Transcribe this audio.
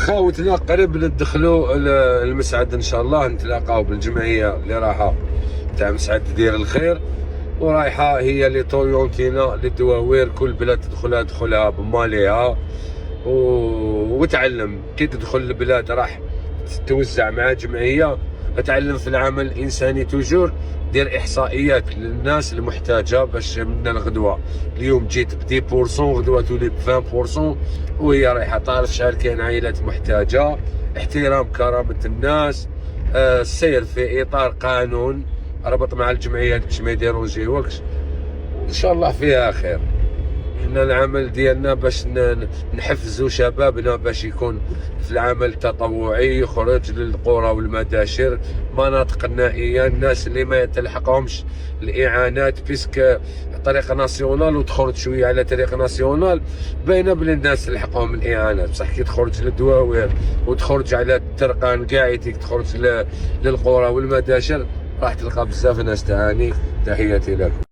خاوتنا قريب ندخلوا المسعد ان شاء الله، نتلاقاو بالجمعيه اللي راحه تاع مسعد دير الخير، ورايحه هي اللي طوريونتينا للدواوير، كل بلاد تدخلها بماليها وتعلم كي تدخل البلاد، راح توزع مع جمعيه اتعلم في العمل الانساني توجور، دير احصائيات للناس المحتاجه باش من الغدوه اليوم جيت ب 10% غدوه تولي ب 20%، وهي رايحه تعرف شحال كاين عائلات محتاجه، احترام كرامه الناس، السير في اطار قانون ربط مع الجمعيات باش ما يديرونجيوكش، ان شاء الله فيها خير. حنا العمل ديالنا باش نحفزوا شبابنا باش يكون في العمل التطوعي، يخرج للقرى والمداشر، مناطق النائيه، الناس اللي ما تلحقهمش الاعانات بيسك طريق ناسيونال وتخرج شويه على طريق ناسيونال، باينه بلي الناس تلحقهم الاعانات، بصح كي تخرج للدواوير وتخرج على الترقان كاعيتك تخرج للقرى والمداشر راح تلقى بزاف ناس تعاني. تحياتي لكم.